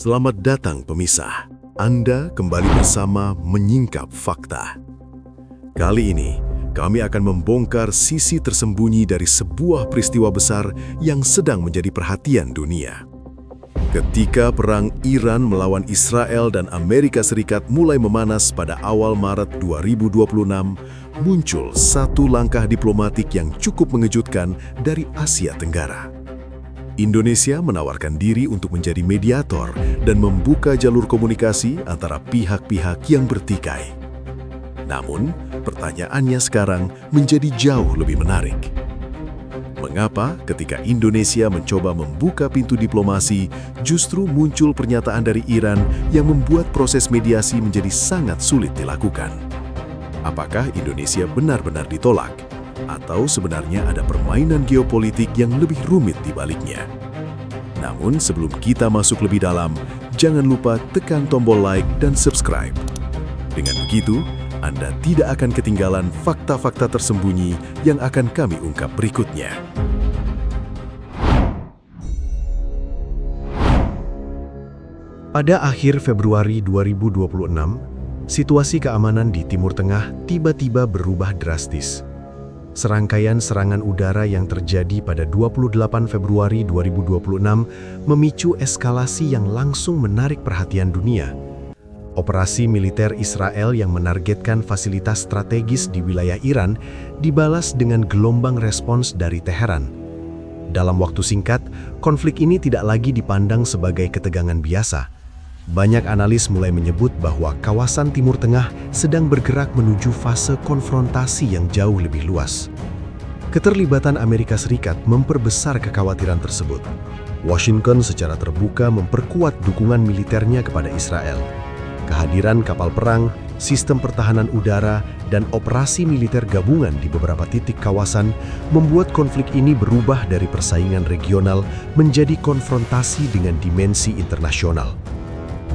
Selamat datang pemisah. Anda kembali bersama Menyingkap Fakta. Kali ini, kami akan membongkar sisi tersembunyi dari sebuah peristiwa besar yang sedang menjadi perhatian dunia. Ketika perang Iran melawan Israel dan Amerika Serikat mulai memanas pada awal Maret 2026, muncul satu langkah diplomatik yang cukup mengejutkan dari Asia Tenggara. Indonesia menawarkan diri untuk menjadi mediator dan membuka jalur komunikasi antara pihak-pihak yang bertikai. Namun, pertanyaannya sekarang menjadi jauh lebih menarik. Mengapa ketika Indonesia mencoba membuka pintu diplomasi, justru muncul pernyataan dari Iran yang membuat proses mediasi menjadi sangat sulit dilakukan? Apakah Indonesia benar-benar ditolak? Atau sebenarnya ada permainan geopolitik yang lebih rumit di baliknya? Namun sebelum kita masuk lebih dalam, jangan lupa tekan tombol like dan subscribe. Dengan begitu, Anda tidak akan ketinggalan fakta-fakta tersembunyi yang akan kami ungkap berikutnya. Pada akhir Februari 2026, situasi keamanan di Timur Tengah tiba-tiba berubah drastis. Serangkaian serangan udara yang terjadi pada 28 Februari 2026 memicu eskalasi yang langsung menarik perhatian dunia. Operasi militer Israel yang menargetkan fasilitas strategis di wilayah Iran dibalas dengan gelombang respons dari Teheran. Dalam waktu singkat, konflik ini tidak lagi dipandang sebagai ketegangan biasa. Banyak analis mulai menyebut bahwa kawasan Timur Tengah sedang bergerak menuju fase konfrontasi yang jauh lebih luas. Keterlibatan Amerika Serikat memperbesar kekhawatiran tersebut. Washington secara terbuka memperkuat dukungan militernya kepada Israel. Kehadiran kapal perang, sistem pertahanan udara, dan operasi militer gabungan di beberapa titik kawasan membuat konflik ini berubah dari persaingan regional menjadi konfrontasi dengan dimensi internasional.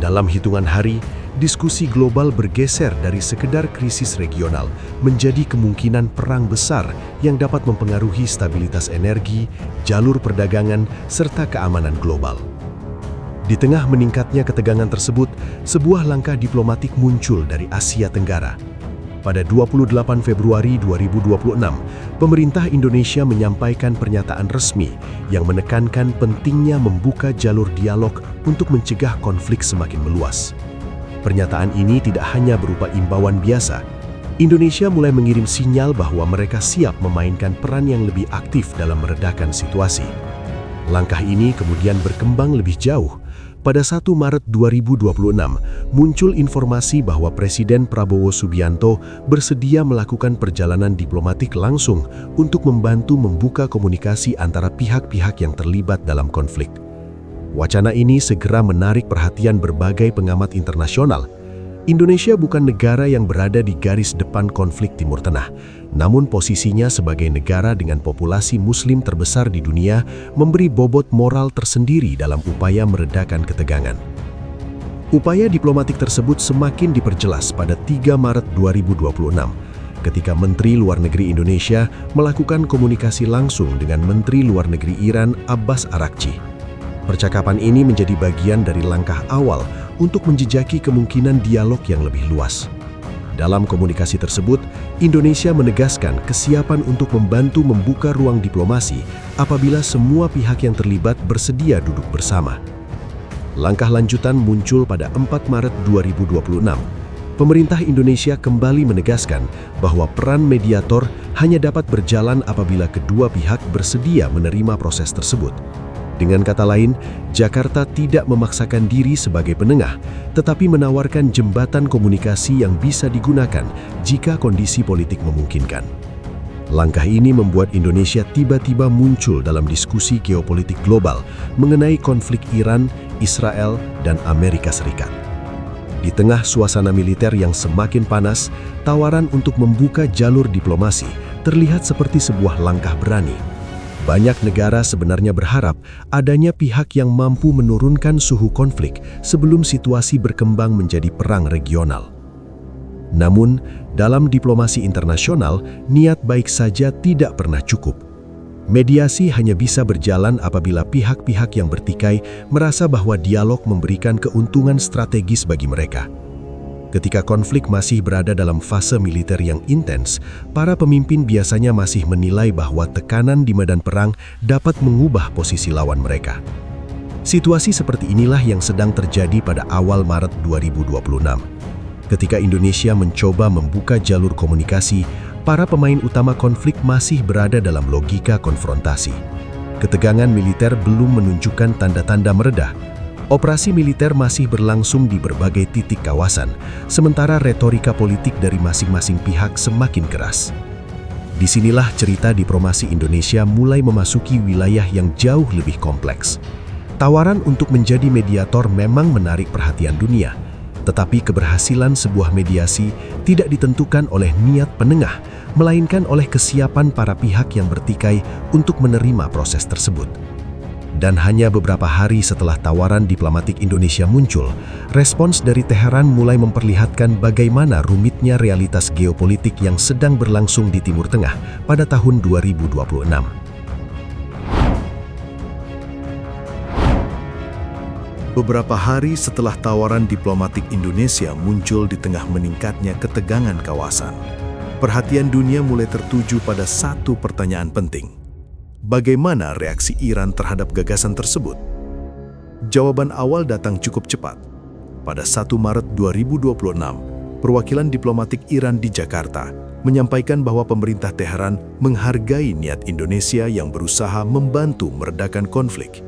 Dalam hitungan hari, diskusi global bergeser dari sekedar krisis regional menjadi kemungkinan perang besar yang dapat mempengaruhi stabilitas energi, jalur perdagangan, serta keamanan global. Di tengah meningkatnya ketegangan tersebut, sebuah langkah diplomatik muncul dari Asia Tenggara. Pada 28 Februari 2026, pemerintah Indonesia menyampaikan pernyataan resmi yang menekankan pentingnya membuka jalur dialog untuk mencegah konflik semakin meluas. Pernyataan ini tidak hanya berupa imbauan biasa. Indonesia mulai mengirim sinyal bahwa mereka siap memainkan peran yang lebih aktif dalam meredakan situasi. Langkah ini kemudian berkembang lebih jauh. Pada 1 Maret 2026, muncul informasi bahwa Presiden Prabowo Subianto bersedia melakukan perjalanan diplomatik langsung untuk membantu membuka komunikasi antara pihak-pihak yang terlibat dalam konflik. Wacana ini segera menarik perhatian berbagai pengamat internasional. Indonesia bukan negara yang berada di garis depan konflik Timur Tengah, namun posisinya sebagai negara dengan populasi Muslim terbesar di dunia memberi bobot moral tersendiri dalam upaya meredakan ketegangan. Upaya diplomatik tersebut semakin diperjelas pada 3 Maret 2026, ketika Menteri Luar Negeri Indonesia melakukan komunikasi langsung dengan Menteri Luar Negeri Iran Abbas Araghchi. Percakapan ini menjadi bagian dari langkah awal untuk menjejaki kemungkinan dialog yang lebih luas. Dalam komunikasi tersebut, Indonesia menegaskan kesiapan untuk membantu membuka ruang diplomasi apabila semua pihak yang terlibat bersedia duduk bersama. Langkah lanjutan muncul pada 4 Maret 2026. Pemerintah Indonesia kembali menegaskan bahwa peran mediator hanya dapat berjalan apabila kedua pihak bersedia menerima proses tersebut. Dengan kata lain, Jakarta tidak memaksakan diri sebagai penengah, tetapi menawarkan jembatan komunikasi yang bisa digunakan jika kondisi politik memungkinkan. Langkah ini membuat Indonesia tiba-tiba muncul dalam diskusi geopolitik global mengenai konflik Iran, Israel, dan Amerika Serikat. Di tengah suasana militer yang semakin panas, tawaran untuk membuka jalur diplomasi terlihat seperti sebuah langkah berani. Banyak negara sebenarnya berharap adanya pihak yang mampu menurunkan suhu konflik sebelum situasi berkembang menjadi perang regional. Namun, dalam diplomasi internasional, niat baik saja tidak pernah cukup. Mediasi hanya bisa berjalan apabila pihak-pihak yang bertikai merasa bahwa dialog memberikan keuntungan strategis bagi mereka. Ketika konflik masih berada dalam fase militer yang intens, para pemimpin biasanya masih menilai bahwa tekanan di medan perang dapat mengubah posisi lawan mereka. Situasi seperti inilah yang sedang terjadi pada awal Maret 2026. Ketika Indonesia mencoba membuka jalur komunikasi, para pemain utama konflik masih berada dalam logika konfrontasi. Ketegangan militer belum menunjukkan tanda-tanda meredah. Operasi militer masih berlangsung di berbagai titik kawasan, sementara retorika politik dari masing-masing pihak semakin keras. Disinilah cerita diplomasi Indonesia mulai memasuki wilayah yang jauh lebih kompleks. Tawaran untuk menjadi mediator memang menarik perhatian dunia, tetapi keberhasilan sebuah mediasi tidak ditentukan oleh niat penengah, melainkan oleh kesiapan para pihak yang bertikai untuk menerima proses tersebut. Dan hanya beberapa hari setelah tawaran diplomatik Indonesia muncul, respons dari Teheran mulai memperlihatkan bagaimana rumitnya realitas geopolitik yang sedang berlangsung di Timur Tengah pada tahun 2026. Beberapa hari setelah tawaran diplomatik Indonesia muncul di tengah meningkatnya ketegangan kawasan, perhatian dunia mulai tertuju pada satu pertanyaan penting. Bagaimana reaksi Iran terhadap gagasan tersebut? Jawaban awal datang cukup cepat. Pada 1 Maret 2026, perwakilan diplomatik Iran di Jakarta menyampaikan bahwa pemerintah Teheran menghargai niat Indonesia yang berusaha membantu meredakan konflik.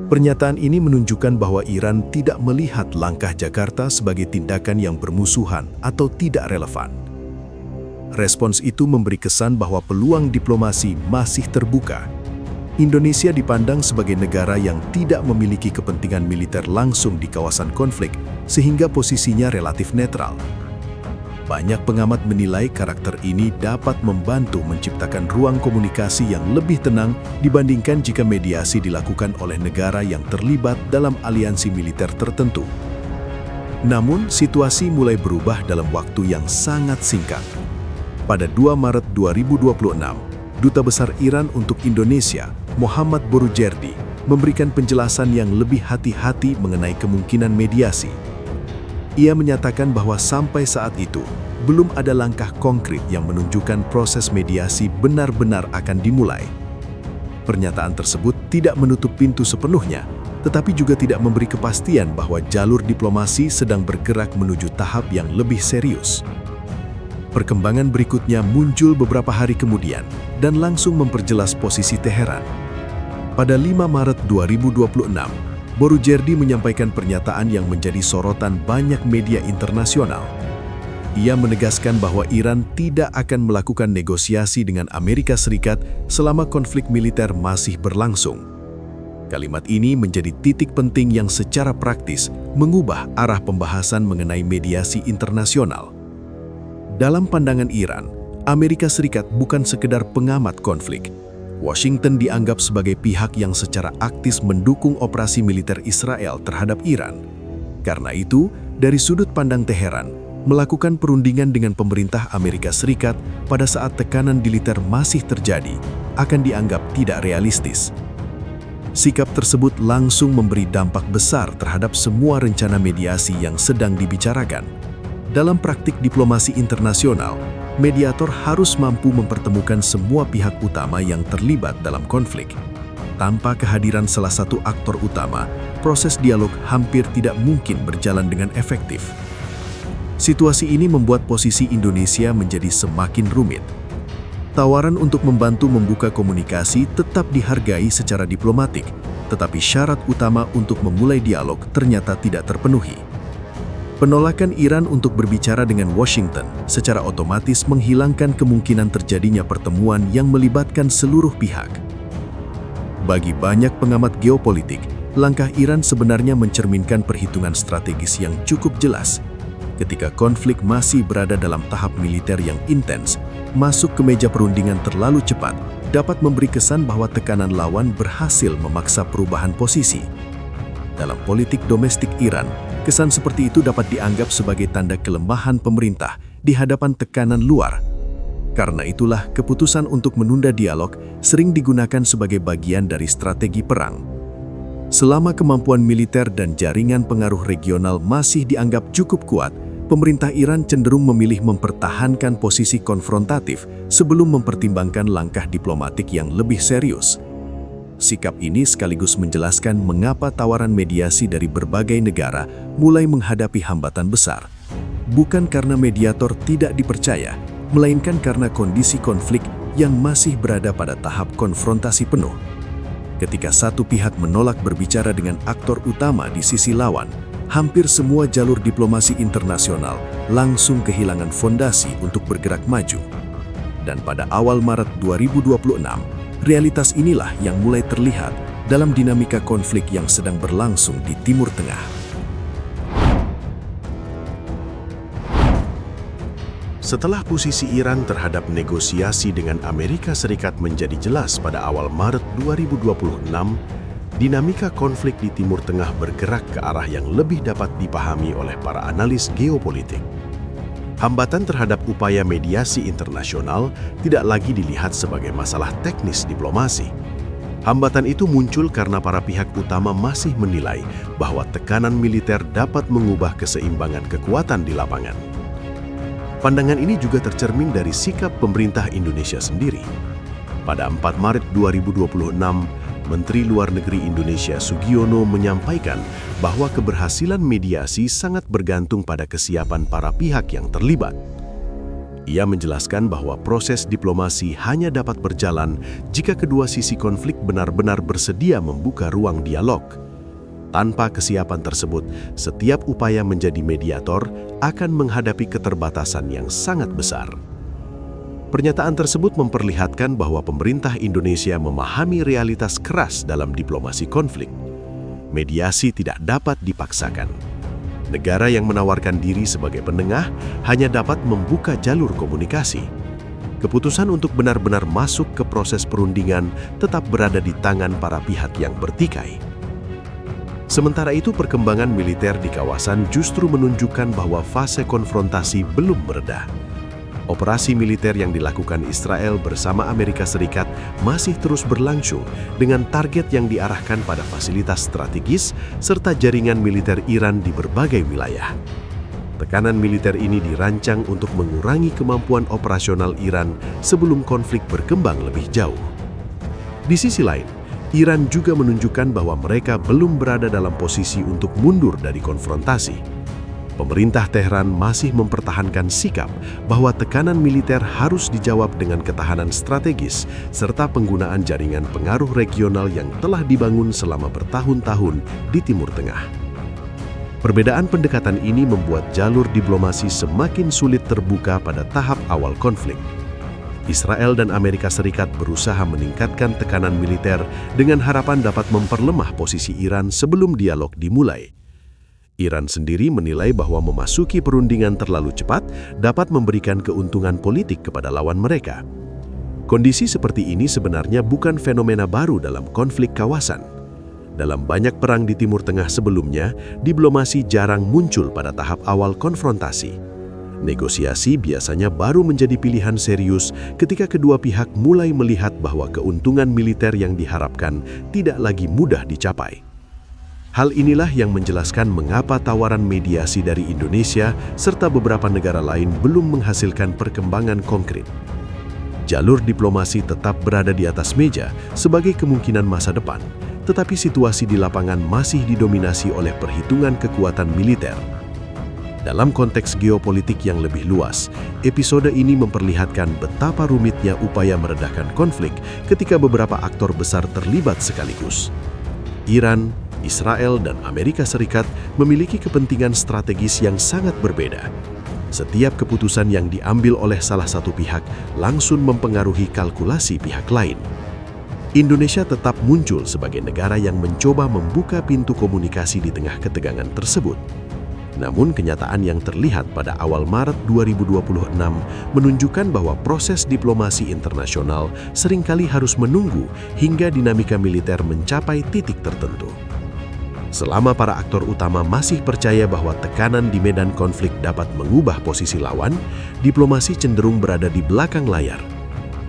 Pernyataan ini menunjukkan bahwa Iran tidak melihat langkah Jakarta sebagai tindakan yang bermusuhan atau tidak relevan. Respons itu memberi kesan bahwa peluang diplomasi masih terbuka. Indonesia dipandang sebagai negara yang tidak memiliki kepentingan militer langsung di kawasan konflik, sehingga posisinya relatif netral. Banyak pengamat menilai karakter ini dapat membantu menciptakan ruang komunikasi yang lebih tenang dibandingkan jika mediasi dilakukan oleh negara yang terlibat dalam aliansi militer tertentu. Namun, situasi mulai berubah dalam waktu yang sangat singkat. Pada 2 Maret 2026, Duta Besar Iran untuk Indonesia, Muhammad Borujerdi, memberikan penjelasan yang lebih hati-hati mengenai kemungkinan mediasi. Ia menyatakan bahwa sampai saat itu, belum ada langkah konkret yang menunjukkan proses mediasi benar-benar akan dimulai. Pernyataan tersebut tidak menutup pintu sepenuhnya, tetapi juga tidak memberi kepastian bahwa jalur diplomasi sedang bergerak menuju tahap yang lebih serius. Perkembangan berikutnya muncul beberapa hari kemudian dan langsung memperjelas posisi Teheran. Pada 5 Maret 2026, Borujerdi menyampaikan pernyataan yang menjadi sorotan banyak media internasional. Ia menegaskan bahwa Iran tidak akan melakukan negosiasi dengan Amerika Serikat selama konflik militer masih berlangsung. Kalimat ini menjadi titik penting yang secara praktis mengubah arah pembahasan mengenai mediasi internasional. Dalam pandangan Iran, Amerika Serikat bukan sekedar pengamat konflik. Washington dianggap sebagai pihak yang secara aktif mendukung operasi militer Israel terhadap Iran. Karena itu, dari sudut pandang Teheran, melakukan perundingan dengan pemerintah Amerika Serikat pada saat tekanan militer masih terjadi akan dianggap tidak realistis. Sikap tersebut langsung memberi dampak besar terhadap semua rencana mediasi yang sedang dibicarakan. Dalam praktik diplomasi internasional, mediator harus mampu mempertemukan semua pihak utama yang terlibat dalam konflik. Tanpa kehadiran salah satu aktor utama, proses dialog hampir tidak mungkin berjalan dengan efektif. Situasi ini membuat posisi Indonesia menjadi semakin rumit. Tawaran untuk membantu membuka komunikasi tetap dihargai secara diplomatik, tetapi syarat utama untuk memulai dialog ternyata tidak terpenuhi. Penolakan Iran untuk berbicara dengan Washington secara otomatis menghilangkan kemungkinan terjadinya pertemuan yang melibatkan seluruh pihak. Bagi banyak pengamat geopolitik, langkah Iran sebenarnya mencerminkan perhitungan strategis yang cukup jelas. Ketika konflik masih berada dalam tahap militer yang intens, masuk ke meja perundingan terlalu cepat dapat memberi kesan bahwa tekanan lawan berhasil memaksa perubahan posisi. Dalam politik domestik Iran, kesan seperti itu dapat dianggap sebagai tanda kelemahan pemerintah di hadapan tekanan luar. Karena itulah, keputusan untuk menunda dialog sering digunakan sebagai bagian dari strategi perang. Selama kemampuan militer dan jaringan pengaruh regional masih dianggap cukup kuat, pemerintah Iran cenderung memilih mempertahankan posisi konfrontatif sebelum mempertimbangkan langkah diplomatik yang lebih serius. Sikap ini sekaligus menjelaskan mengapa tawaran mediasi dari berbagai negara mulai menghadapi hambatan besar. Bukan karena mediator tidak dipercaya, melainkan karena kondisi konflik yang masih berada pada tahap konfrontasi penuh. Ketika satu pihak menolak berbicara dengan aktor utama di sisi lawan, hampir semua jalur diplomasi internasional langsung kehilangan fondasi untuk bergerak maju. Dan pada awal Maret 2026, realitas inilah yang mulai terlihat dalam dinamika konflik yang sedang berlangsung di Timur Tengah. Setelah posisi Iran terhadap negosiasi dengan Amerika Serikat menjadi jelas pada awal Maret 2026, dinamika konflik di Timur Tengah bergerak ke arah yang lebih dapat dipahami oleh para analis geopolitik. Hambatan terhadap upaya mediasi internasional tidak lagi dilihat sebagai masalah teknis diplomasi. Hambatan itu muncul karena para pihak utama masih menilai bahwa tekanan militer dapat mengubah keseimbangan kekuatan di lapangan. Pandangan ini juga tercermin dari sikap pemerintah Indonesia sendiri. Pada 4 Maret 2026, Menteri Luar Negeri Indonesia Sugiono menyampaikan bahwa keberhasilan mediasi sangat bergantung pada kesiapan para pihak yang terlibat. Ia menjelaskan bahwa proses diplomasi hanya dapat berjalan jika kedua sisi konflik benar-benar bersedia membuka ruang dialog. Tanpa kesiapan tersebut, setiap upaya menjadi mediator akan menghadapi keterbatasan yang sangat besar. Pernyataan tersebut memperlihatkan bahwa pemerintah Indonesia memahami realitas keras dalam diplomasi konflik. Mediasi tidak dapat dipaksakan. Negara yang menawarkan diri sebagai penengah hanya dapat membuka jalur komunikasi. Keputusan untuk benar-benar masuk ke proses perundingan tetap berada di tangan para pihak yang bertikai. Sementara itu, perkembangan militer di kawasan justru menunjukkan bahwa fase konfrontasi belum mereda. Operasi militer yang dilakukan Israel bersama Amerika Serikat masih terus berlangsung dengan target yang diarahkan pada fasilitas strategis serta jaringan militer Iran di berbagai wilayah. Tekanan militer ini dirancang untuk mengurangi kemampuan operasional Iran sebelum konflik berkembang lebih jauh. Di sisi lain, Iran juga menunjukkan bahwa mereka belum berada dalam posisi untuk mundur dari konfrontasi. Pemerintah Teheran masih mempertahankan sikap bahwa tekanan militer harus dijawab dengan ketahanan strategis serta penggunaan jaringan pengaruh regional yang telah dibangun selama bertahun-tahun di Timur Tengah. Perbedaan pendekatan ini membuat jalur diplomasi semakin sulit terbuka pada tahap awal konflik. Israel dan Amerika Serikat berusaha meningkatkan tekanan militer dengan harapan dapat memperlemah posisi Iran sebelum dialog dimulai. Iran sendiri menilai bahwa memasuki perundingan terlalu cepat dapat memberikan keuntungan politik kepada lawan mereka. Kondisi seperti ini sebenarnya bukan fenomena baru dalam konflik kawasan. Dalam banyak perang di Timur Tengah sebelumnya, diplomasi jarang muncul pada tahap awal konfrontasi. Negosiasi biasanya baru menjadi pilihan serius ketika kedua pihak mulai melihat bahwa keuntungan militer yang diharapkan tidak lagi mudah dicapai. Hal inilah yang menjelaskan mengapa tawaran mediasi dari Indonesia serta beberapa negara lain belum menghasilkan perkembangan konkret. Jalur diplomasi tetap berada di atas meja sebagai kemungkinan masa depan, tetapi situasi di lapangan masih didominasi oleh perhitungan kekuatan militer. Dalam konteks geopolitik yang lebih luas, episode ini memperlihatkan betapa rumitnya upaya meredakan konflik ketika beberapa aktor besar terlibat sekaligus. Iran, Israel, dan Amerika Serikat memiliki kepentingan strategis yang sangat berbeda. Setiap keputusan yang diambil oleh salah satu pihak langsung mempengaruhi kalkulasi pihak lain. Indonesia tetap muncul sebagai negara yang mencoba membuka pintu komunikasi di tengah ketegangan tersebut. Namun kenyataan yang terlihat pada awal Maret 2026 menunjukkan bahwa proses diplomasi internasional seringkali harus menunggu hingga dinamika militer mencapai titik tertentu. Selama para aktor utama masih percaya bahwa tekanan di medan konflik dapat mengubah posisi lawan, diplomasi cenderung berada di belakang layar.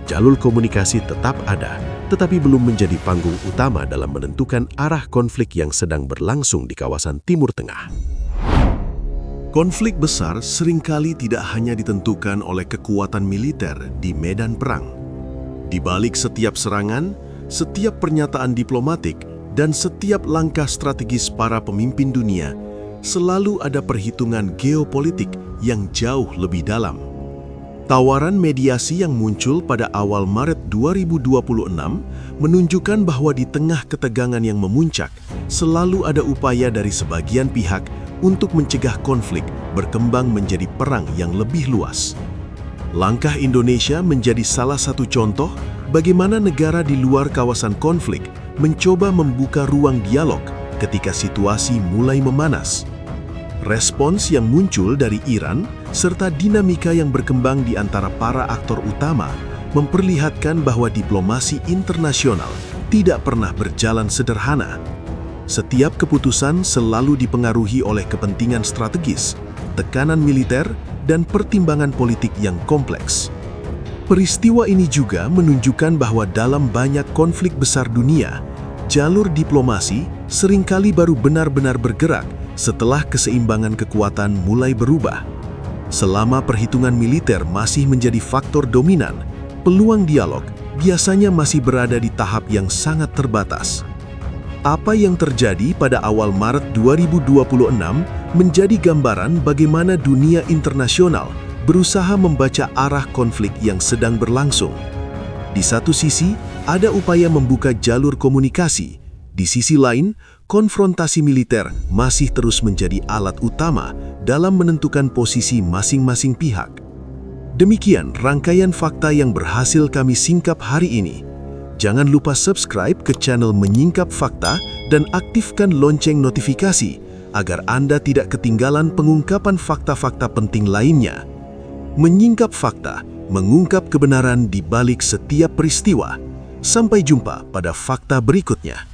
Jalur komunikasi tetap ada, tetapi belum menjadi panggung utama dalam menentukan arah konflik yang sedang berlangsung di kawasan Timur Tengah. Konflik besar seringkali tidak hanya ditentukan oleh kekuatan militer di medan perang. Di balik setiap serangan, setiap pernyataan diplomatik, dan setiap langkah strategis para pemimpin dunia, selalu ada perhitungan geopolitik yang jauh lebih dalam. Tawaran mediasi yang muncul pada awal Maret 2026 menunjukkan bahwa di tengah ketegangan yang memuncak, selalu ada upaya dari sebagian pihak untuk mencegah konflik berkembang menjadi perang yang lebih luas. Langkah Indonesia menjadi salah satu contoh bagaimana negara di luar kawasan konflik mencoba membuka ruang dialog ketika situasi mulai memanas. Respons yang muncul dari Iran serta dinamika yang berkembang di antara para aktor utama memperlihatkan bahwa diplomasi internasional tidak pernah berjalan sederhana. Setiap keputusan selalu dipengaruhi oleh kepentingan strategis, tekanan militer, dan pertimbangan politik yang kompleks. Peristiwa ini juga menunjukkan bahwa dalam banyak konflik besar dunia, jalur diplomasi seringkali baru benar-benar bergerak setelah keseimbangan kekuatan mulai berubah. Selama perhitungan militer masih menjadi faktor dominan, peluang dialog biasanya masih berada di tahap yang sangat terbatas. Apa yang terjadi pada awal Maret 2026 menjadi gambaran bagaimana dunia internasional berusaha membaca arah konflik yang sedang berlangsung. Di satu sisi, ada upaya membuka jalur komunikasi. Di sisi lain, konfrontasi militer masih terus menjadi alat utama dalam menentukan posisi masing-masing pihak. Demikian rangkaian fakta yang berhasil kami singkap hari ini. Jangan lupa subscribe ke channel Menyingkap Fakta dan aktifkan lonceng notifikasi agar Anda tidak ketinggalan pengungkapan fakta-fakta penting lainnya. Menyingkap fakta, mengungkap kebenaran di balik setiap peristiwa. Sampai jumpa pada fakta berikutnya.